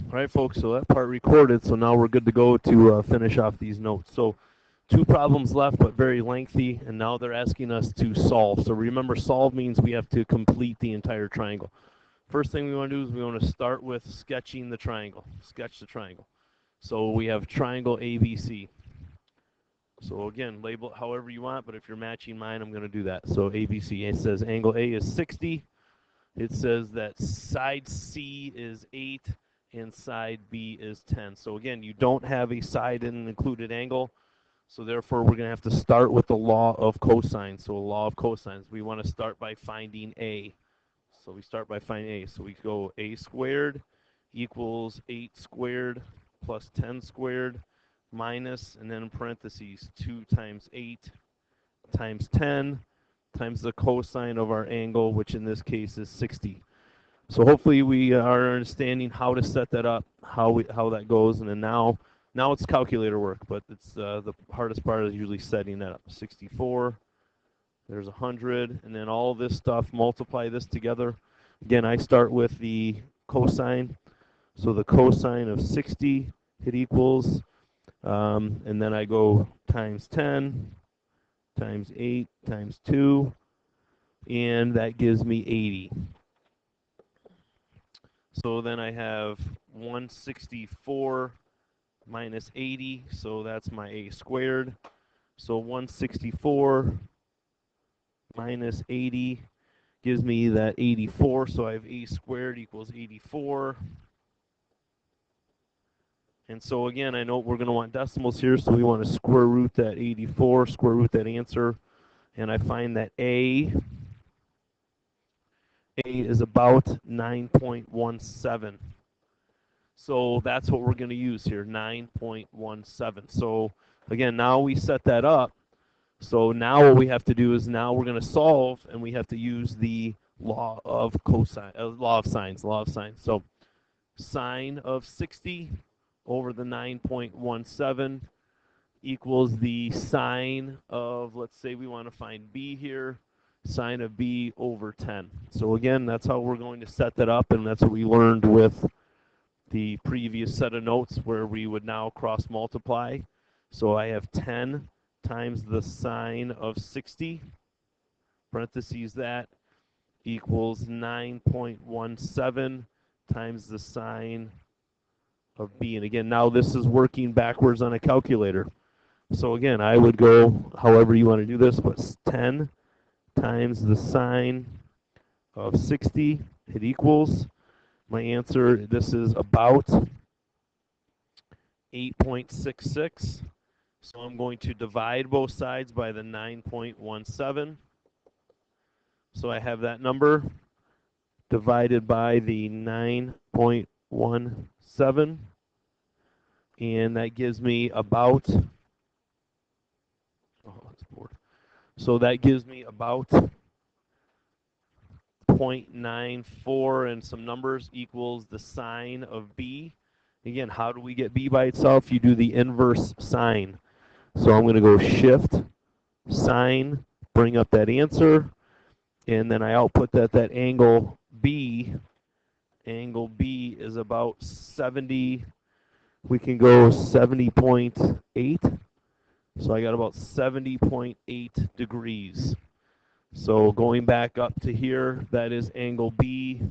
All right, folks, so that part recorded, so now we're good to go to finish off these notes. So 2 problems left, but very lengthy, and now they're asking us to solve. So remember, solve means we have to complete the entire triangle. First thing we want to do is we want to start with sketching the triangle. Sketch the triangle. So we have triangle ABC. So again, label it however you want, but if you're matching mine, I'm going to do that. So ABC, it says angle A is 60. It says that side C is 8 and side B is 10. So again, you don't have a side in an included angle. So therefore, we're going to have to start with the law of cosine. So a law of cosines, we want to start by finding A. So we start by finding A. So we go A squared equals 8 squared plus 10 squared minus, and then in parentheses, 2 times 8 times 10 times the cosine of our angle, which in this case is 60. So hopefully we are understanding how to set that up, how that goes, and then now it's calculator work, but it's the hardest part is usually setting that up. 64, there's 100, and then all this stuff, multiply this together. Again, I start with the cosine, so the cosine of 60, it equals, and then I go times 10, times 8, times 2, and that gives me 80. So then I have 164 minus 80, so that's my A squared. So 164 minus 80 gives me that 84, so I have A squared equals 84. And so again, I know we're going to want decimals here, so we want to square root that 84, square root that answer, and I find that A is about 9.17. So that's what we're going to use here, 9.17. So again, now we set that up. So now what we have to do is now we're going to solve, and we have to use the law of cosine, law of sines. So sine of 60 over the 9.17 equals the sine of, let's say we want to find B here, sine of B over 10. So again, that's how we're going to set that up, and that's what we learned with the previous set of notes where we would now cross multiply. So I have 10 times the sine of 60, parentheses that, equals 9.17 times the sine of B. And again, now this is working backwards on a calculator. So again, I would go however you want to do this, but 10 times the sine of 60, it equals, my answer, this is about 8.66. So I'm going to divide both sides by the 9.17. So I have that number divided by the 9.17. And that gives me about, so that gives me about 0.94 and some numbers equals the sine of B. Again, how do we get B by itself? You do the inverse sine. So I'm going to go shift, sine, bring up that answer, and then I output that angle B is about 70, we can go 70.8. So I got about 70.8 degrees. So going back up to here, that is angle B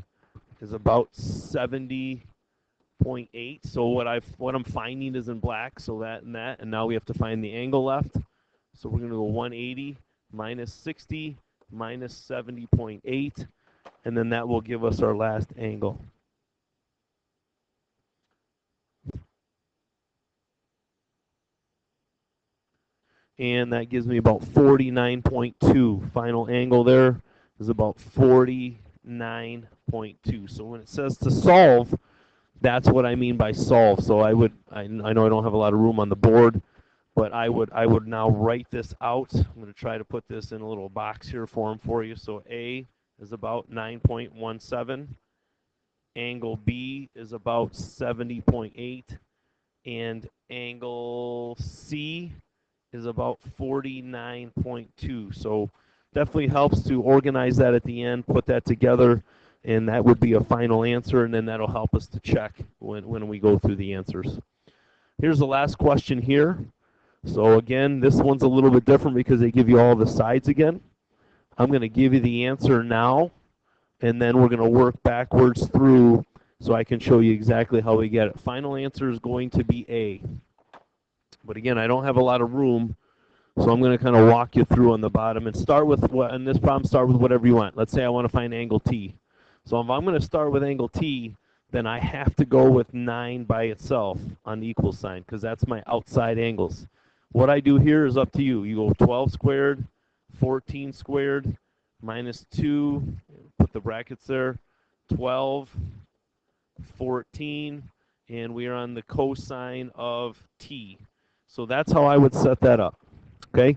is about 70.8. So what I'm finding is in black, so that and that, and now we have to find the angle left. So we're going to go 180 minus 60 minus 70.8, and then that will give us our last angle. And that gives me about 49.2. Final angle there is about 49.2. So when it says to solve, that's what I mean by solve. So I know I don't have a lot of room on the board, but I would now write this out. I'm going to try to put this in a little box here for you. So A is about 9.17. Angle B is about 70.8. And angle C is about 49.2. So definitely helps to organize that at the end, put that together, and that would be a final answer, and then that'll help us to check when we go through the answers. Here's the last question here. So again, this one's a little bit different because they give you all the sides again. I'm going to give you the answer now, and then we're going to work backwards through so I can show you exactly how we get it. Final answer is going to be A. But again, I don't have a lot of room, so I'm going to kind of walk you through on the bottom and start with what, in this problem, start with whatever you want. Let's say I want to find angle T. So if I'm going to start with angle T, then I have to go with 9 by itself on the equal sign because that's my outside angles. What I do here is up to you. You go 12 squared, 14 squared, minus 2, put the brackets there, 12, 14, and we are on the cosine of T. So that's how I would set that up. Okay?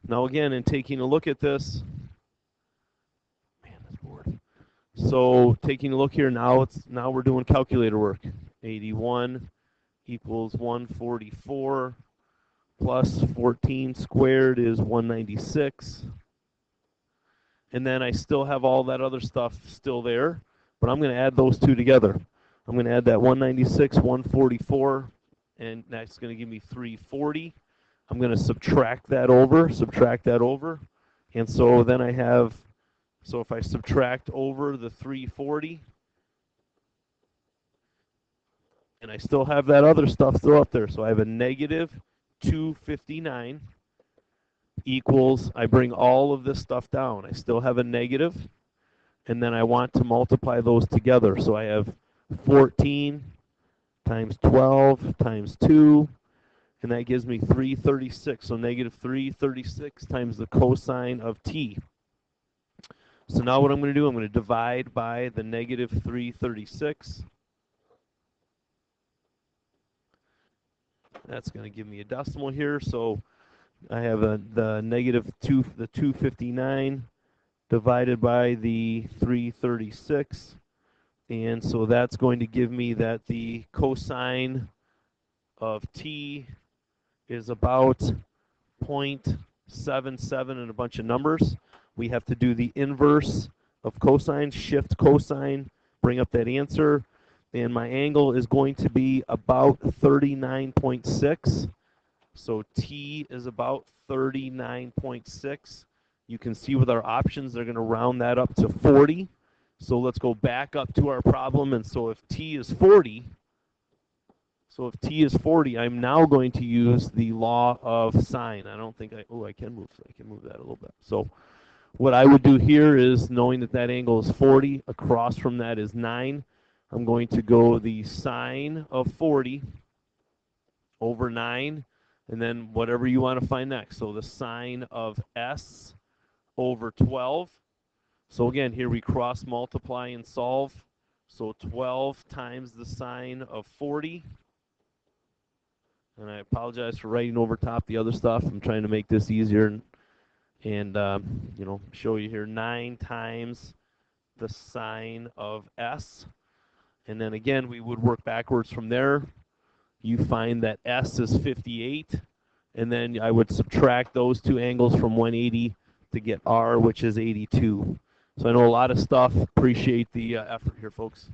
Now again, in taking a look at this, man, that's bored. So taking a look here now, now we're doing calculator work. 81 equals 144 plus 14 squared is 196. And then I still have all that other stuff still there, but I'm going to add those two together. I'm going to add that 196, 144, and that's going to give me 340. I'm going to subtract that over, and so then I have, so if I subtract over the 340, and I still have that other stuff still up there, so I have a negative 259 equals, I bring all of this stuff down. I still have a negative, and then I want to multiply those together. So I have 14 times 12 times 2, and that gives me 336. So negative 336 times the cosine of T. So now what I'm going to do, I'm going to divide by the negative 336. That's going to give me a decimal here. So I have the negative 259 divided by the 336. And so that's going to give me that the cosine of T is about 0.77 and a bunch of numbers. We have to do the inverse of cosine, shift cosine, bring up that answer. And my angle is going to be about 39.6. So T is about 39.6. You can see with our options, they're going to round that up to 40. So let's go back up to our problem. And so if T is 40, I'm now going to use the law of sine. I don't think I can move that a little bit. So what I would do here is, knowing that that angle is 40, across from that is 9. I'm going to go the sine of 40 over 9, and then whatever you want to find next. So the sine of S over 12. So again, here we cross multiply and solve. So 12 times the sine of 40. And I apologize for writing over top the other stuff. I'm trying to make this easier and you know, show you here 9 times the sine of S. And then again, we would work backwards from there. You find that S is 58, and then I would subtract those two angles from 180 to get R, which is 82. So I know a lot of stuff. Appreciate the effort here, folks.